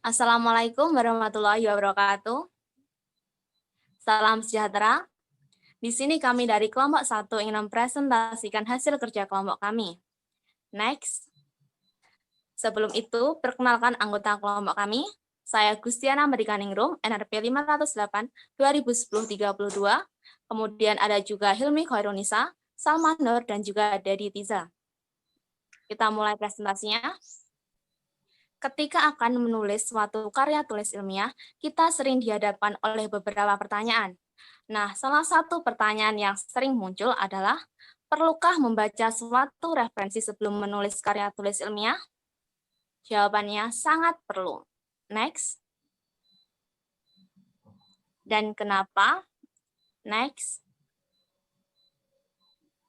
Assalamualaikum warahmatullahi wabarakatuh. Salam sejahtera. Di sini kami dari kelompok 1 ingin mempresentasikan hasil kerja kelompok kami. Next. Sebelum itu, perkenalkan anggota kelompok kami. Saya Gustiana Medikaningrum, NRP 508 2010-32. Kemudian ada juga Hilmi Khairunisa, Salman Nur, dan juga Dedi Tiza. Kita mulai presentasinya. Ketika akan menulis suatu karya tulis ilmiah, kita sering dihadapkan oleh beberapa pertanyaan. Nah, salah satu pertanyaan yang sering muncul adalah, perlukah membaca suatu referensi sebelum menulis karya tulis ilmiah? Jawabannya sangat perlu. Next. Dan kenapa? Next.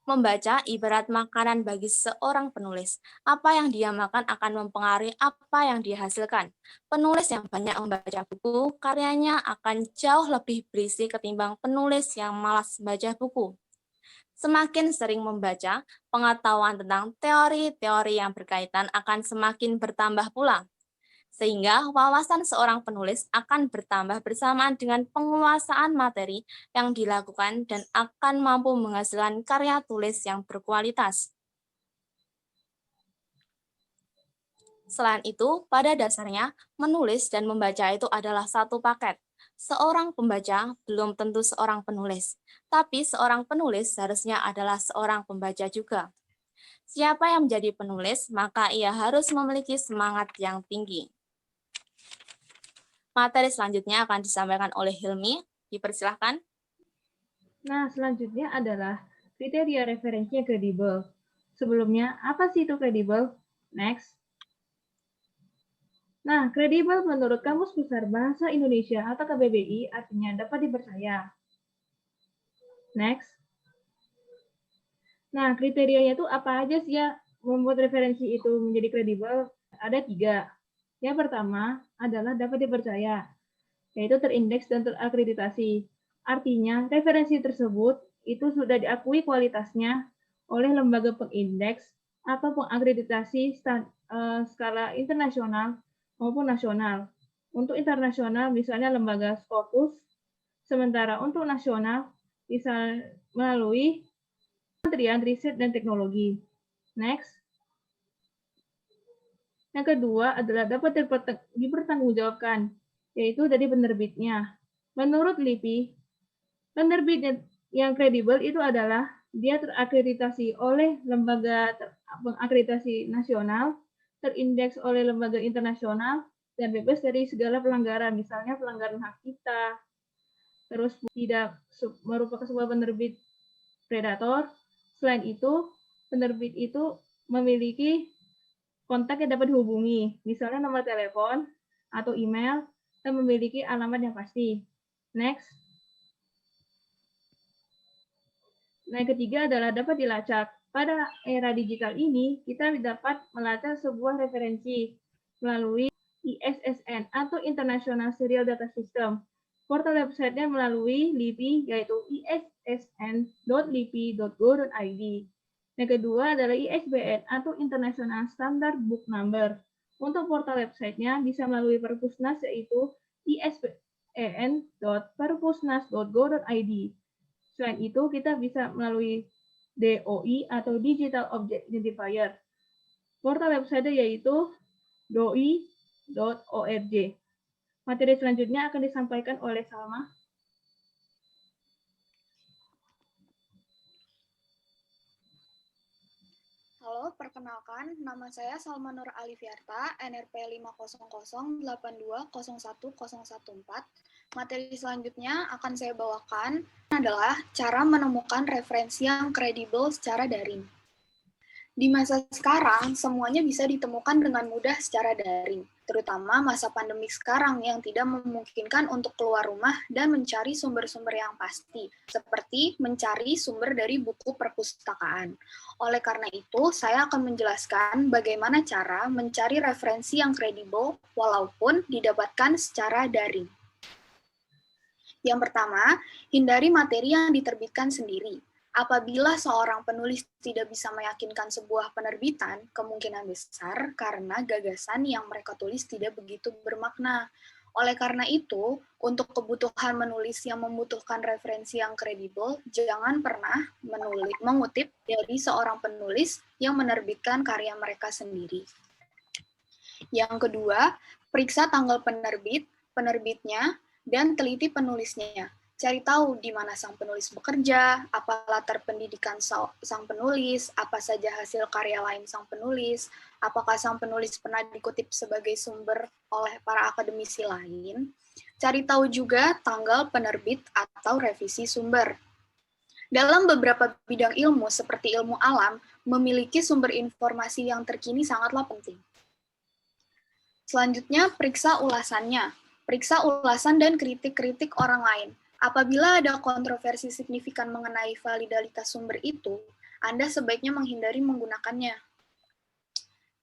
Membaca ibarat makanan bagi seorang penulis. Apa yang dia makan akan mempengaruhi apa yang dia hasilkan. Penulis yang banyak membaca buku, karyanya akan jauh lebih berisi ketimbang penulis yang malas membaca buku. Semakin sering membaca, pengetahuan tentang teori-teori yang berkaitan akan semakin bertambah pula. Sehingga wawasan seorang penulis akan bertambah bersamaan dengan penguasaan materi yang dilakukan dan akan mampu menghasilkan karya tulis yang berkualitas. Selain itu, pada dasarnya, menulis dan membaca itu adalah satu paket. Seorang pembaca belum tentu seorang penulis, tapi seorang penulis seharusnya adalah seorang pembaca juga. Siapa yang menjadi penulis, maka ia harus memiliki semangat yang tinggi. Materi selanjutnya akan disampaikan oleh Hilmi. Dipersilahkan. Nah, selanjutnya adalah kriteria referensi yang kredibel. Sebelumnya, apa sih itu kredibel? Next. Nah, kredibel menurut Kamus Besar Bahasa Indonesia atau KBBI artinya dapat dipercaya. Next. Nah, kriterianya itu apa aja sih ya membuat referensi itu menjadi kredibel? Ada 3. Yang pertama adalah dapat dipercaya, yaitu terindeks dan terakreditasi. Artinya, referensi tersebut itu sudah diakui kualitasnya oleh lembaga pengindeks atau pengakreditasi skala internasional maupun nasional. Untuk internasional, misalnya lembaga Scopus, sementara untuk nasional, bisa melalui Kementerian Riset dan Teknologi. Next. Yang kedua adalah dapat dipertanggungjawabkan, yaitu dari penerbitnya. Menurut LIPI, penerbit yang kredibel itu adalah dia terakreditasi oleh lembaga pengakreditasi nasional, terindeks oleh lembaga internasional, dan bebas dari segala pelanggaran, misalnya pelanggaran hak cipta, terus tidak merupakan sebuah penerbit predator. Selain itu, penerbit itu memiliki kontak yang dapat dihubungi, misalnya nomor telepon atau email, dan memiliki alamat yang pasti. Next. Nah, yang ketiga adalah dapat dilacak. Pada era digital ini, kita dapat melacak sebuah referensi melalui ISSN atau International Serial Data System. Portal website-nya melalui LIPI, yaitu issn.lipi.go.id. Yang kedua adalah ISBN atau International Standard Book Number. Untuk portal website-nya bisa melalui Perpusnas, yaitu isbn.perpusnas.go.id. Selain itu, kita bisa melalui DOI atau Digital Object Identifier. Portal website yaitu doi.org. Materi selanjutnya akan disampaikan oleh Salma. Halo, perkenalkan, nama saya Salma Nur Alifiarta, NRP 50082010114. Materi selanjutnya akan saya bawakan adalah cara menemukan referensi yang kredibel secara daring. Di masa sekarang, semuanya bisa ditemukan dengan mudah secara daring, terutama masa pandemik sekarang yang tidak memungkinkan untuk keluar rumah dan mencari sumber-sumber yang pasti, seperti mencari sumber dari buku perpustakaan. Oleh karena itu, saya akan menjelaskan bagaimana cara mencari referensi yang kredibel walaupun didapatkan secara daring. Yang pertama, hindari materi yang diterbitkan sendiri. Apabila seorang penulis tidak bisa meyakinkan sebuah penerbitan, kemungkinan besar karena gagasan yang mereka tulis tidak begitu bermakna. Oleh karena itu, untuk kebutuhan menulis yang membutuhkan referensi yang kredibel, jangan pernah mengutip dari seorang penulis yang menerbitkan karya mereka sendiri. Yang kedua, periksa tanggal penerbit, penerbitnya, dan teliti penulisnya. Cari tahu di mana sang penulis bekerja, apa latar pendidikan sang penulis, apa saja hasil karya lain sang penulis, apakah sang penulis pernah dikutip sebagai sumber oleh para akademisi lain. Cari tahu juga tanggal penerbit atau revisi sumber. Dalam beberapa bidang ilmu seperti ilmu alam, memiliki sumber informasi yang terkini sangatlah penting. Selanjutnya, periksa ulasannya. Periksa ulasan dan kritik-kritik orang lain. Apabila ada kontroversi signifikan mengenai validalitas sumber itu, Anda sebaiknya menghindari menggunakannya.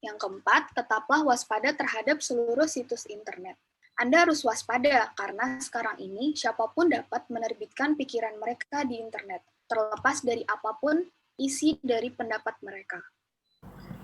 Yang keempat, tetaplah waspada terhadap seluruh situs internet. Anda harus waspada karena sekarang ini siapapun dapat menerbitkan pikiran mereka di internet, terlepas dari apapun isi dari pendapat mereka.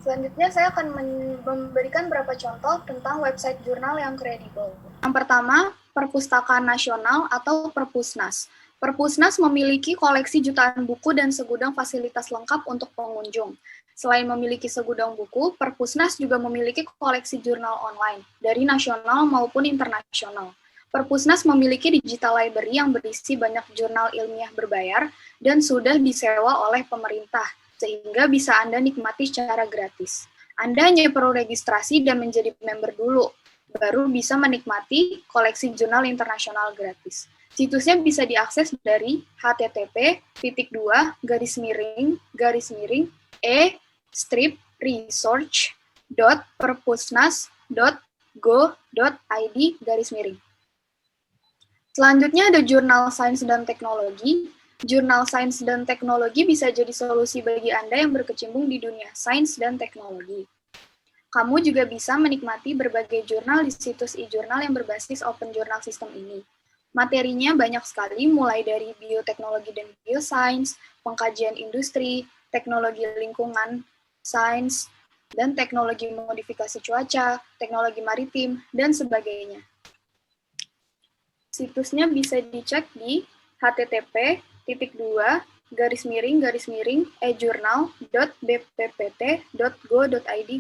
Selanjutnya, saya akan memberikan beberapa contoh tentang website jurnal yang kredibel. Yang pertama, Perpustakaan Nasional atau Perpusnas. Perpusnas memiliki koleksi jutaan buku dan segudang fasilitas lengkap untuk pengunjung. Selain memiliki segudang buku, Perpusnas juga memiliki koleksi jurnal online, dari nasional maupun internasional. Perpusnas memiliki digital library yang berisi banyak jurnal ilmiah berbayar dan sudah disewa oleh pemerintah, sehingga bisa Anda nikmati secara gratis. Anda hanya perlu registrasi dan menjadi member dulu, baru bisa menikmati koleksi jurnal internasional gratis. Situsnya bisa diakses dari http://e-research.perpusnas.go.id. Selanjutnya ada jurnal sains dan teknologi. Jurnal sains dan teknologi bisa jadi solusi bagi Anda yang berkecimpung di dunia sains dan teknologi. Kamu juga bisa menikmati berbagai jurnal di situs e-jurnal yang berbasis Open Journal System ini. Materinya banyak sekali, mulai dari bioteknologi dan biosains, pengkajian industri, teknologi lingkungan, sains, dan teknologi modifikasi cuaca, teknologi maritim, dan sebagainya. Situsnya bisa dicek di http://e-journal.bppt.go.id.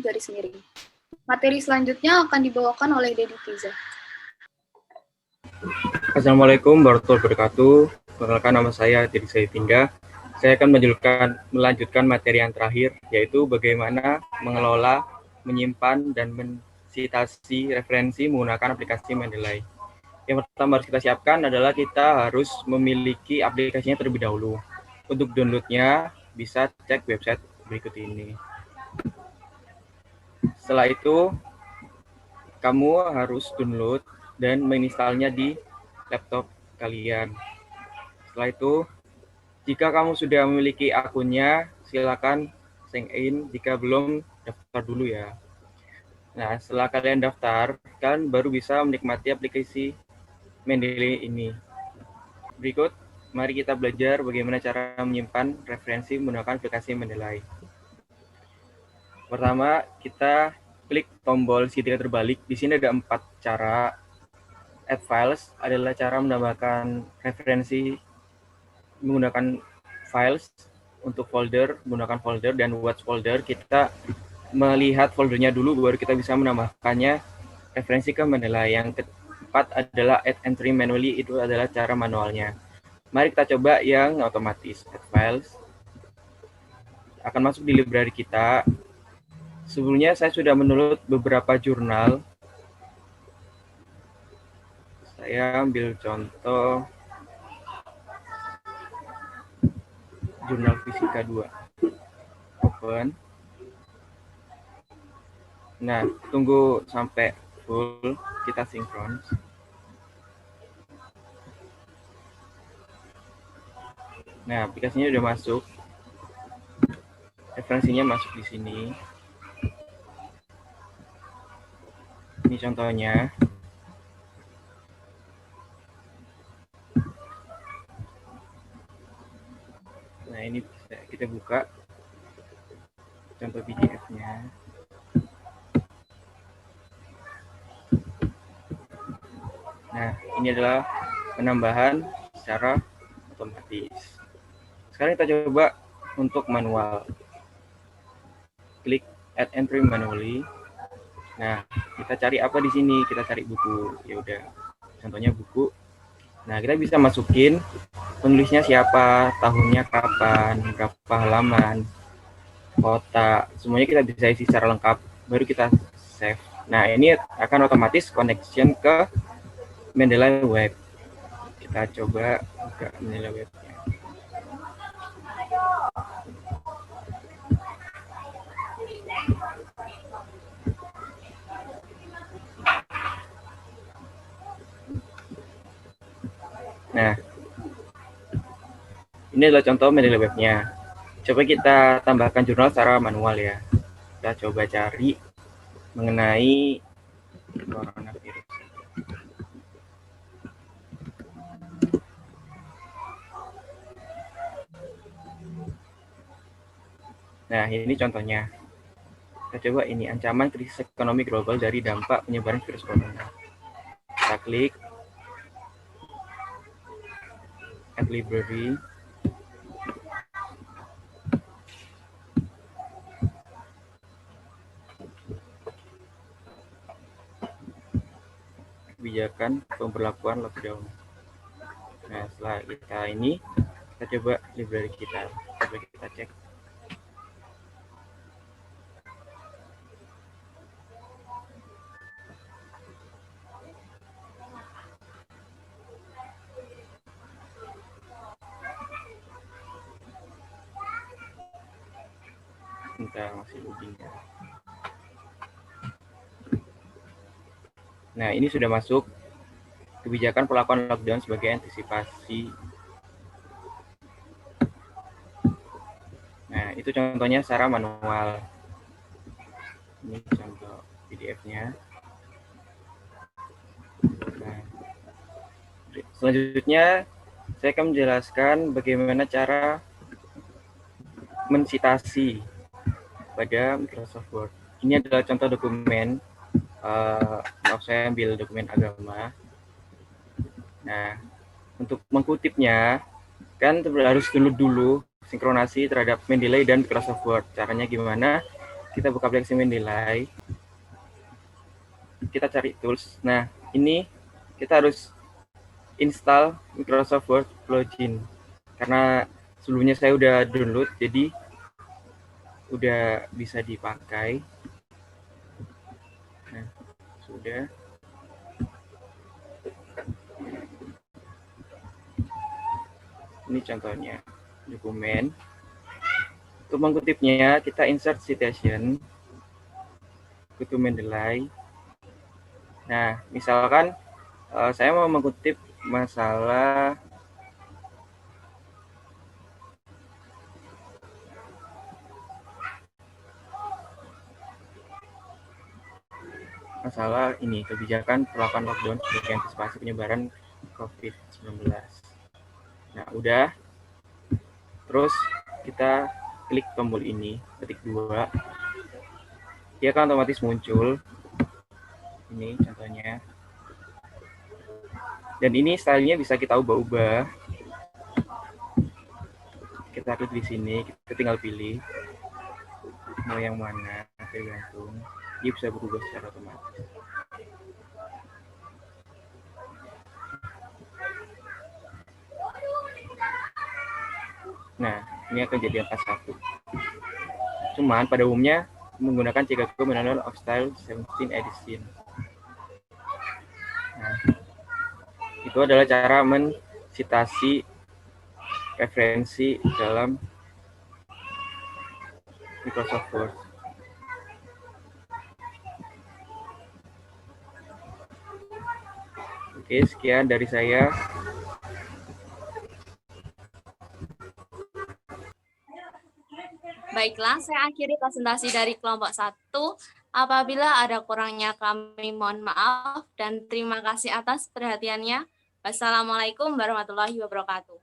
Materi selanjutnya akan dibawakan oleh Dedi Tiza. Assalamualaikum warahmatullahi wabarakatuh. Perkenalkan, nama saya Dedi Tiza. Saya akan melanjutkan materi yang terakhir, yaitu bagaimana mengelola, menyimpan, dan mensitasi referensi menggunakan aplikasi Mendeley. Yang pertama harus kita siapkan adalah kita harus memiliki aplikasinya terlebih dahulu. Untuk downloadnya bisa cek website berikut ini. Setelah itu, kamu harus download dan menginstalnya di laptop kalian. Setelah itu, jika kamu sudah memiliki akunnya, silakan sign in. Jika belum, daftar dulu ya. Nah, setelah kalian daftar, kalian baru bisa menikmati aplikasi Mendeley ini. Berikut, mari kita belajar bagaimana cara menyimpan referensi menggunakan aplikasi Mendeley. Pertama, kita klik tombol segitiga terbalik. Di sini ada 4 cara. Add files adalah cara menambahkan referensi menggunakan files. Untuk folder, menggunakan folder, dan watch folder, kita melihat foldernya dulu, baru kita bisa menambahkannya referensi ke Mendeley. Yang keempat adalah add entry manually, itu adalah cara manualnya. Mari kita coba yang otomatis. Add files akan masuk di library kita. Sebelumnya saya sudah mendownload beberapa jurnal. Saya ambil contoh jurnal fisika 2. Open. Nah, tunggu sampai full, kita sinkron. Nah, aplikasinya sudah masuk. Referensinya masuk di sini. Ini contohnya. Nah, ini bisa kita buka contoh PDF-nya. Nah, ini adalah penambahan secara otomatis. Sekarang kita coba untuk manual. Klik Add Entry Manually. Nah, kita cari apa di sini? Kita cari buku. Ya udah, contohnya buku. Nah, kita bisa masukin penulisnya siapa, tahunnya kapan, berapa halaman, kota, semuanya kita bisa isi secara lengkap. Baru kita save. Nah, ini akan otomatis connection ke Mendeley Web. Kita coba buka Mendeley Web-nya. Nah, ini adalah contoh Mendeley Web-nya. Coba kita tambahkan jurnal secara manual ya. Kita coba cari mengenai coronavirus. Nah, ini contohnya. Kita coba ini, ancaman krisis ekonomi global dari dampak penyebaran virus corona. Kita klik Add Library. Kebijakan pemberlakuan lockdown. Nah, setelah kita ini, kita coba library kita. Coba kita cek. Bentar, masih loading ya. Nah, ini sudah masuk kebijakan pelakuan lockdown sebagai antisipasi. Nah, itu contohnya secara manual. Ini contoh PDF-nya. Nah, selanjutnya, saya akan menjelaskan bagaimana cara mensitasi pada Microsoft Word. Ini adalah contoh dokumen. Maaf, saya ambil dokumen agama. Nah, untuk mengkutipnya, kan harus dulu sinkronasi terhadap Mendeley dan Microsoft Word. Caranya gimana? Kita buka aplikasi Mendeley. Kita cari tools. Nah, ini kita harus install Microsoft Word plugin. Karena sebelumnya saya udah download, jadi udah bisa dipakai. Nah, sudah. Ini contohnya dokumen. Untuk mengutipnya, kita insert citation, go to Mendeley. Nah, misalkan saya mau mengutip masalah ini, kebijakan pelakuan lockdown sebagai antisipasi penyebaran COVID-19. Nah, udah. Terus kita klik tombol ini, ketik 2. Dia akan otomatis muncul. Ini contohnya. Dan ini stylenya bisa kita ubah-ubah. Kita klik di sini, kita tinggal pilih mau yang mana, tergantung. Dia bisa berubah secara otomatis. Nah, ini akan jadi angka 1. Cuman pada umumnya menggunakan Chicago Manual of Style 17 Edition. Nah, itu adalah cara mensitasi referensi dalam Microsoft Word. Oke, sekian dari saya. Baiklah, saya akhiri presentasi dari kelompok 1. Apabila ada kurangnya kami mohon maaf dan terima kasih atas perhatiannya. Wassalamualaikum warahmatullahi wabarakatuh.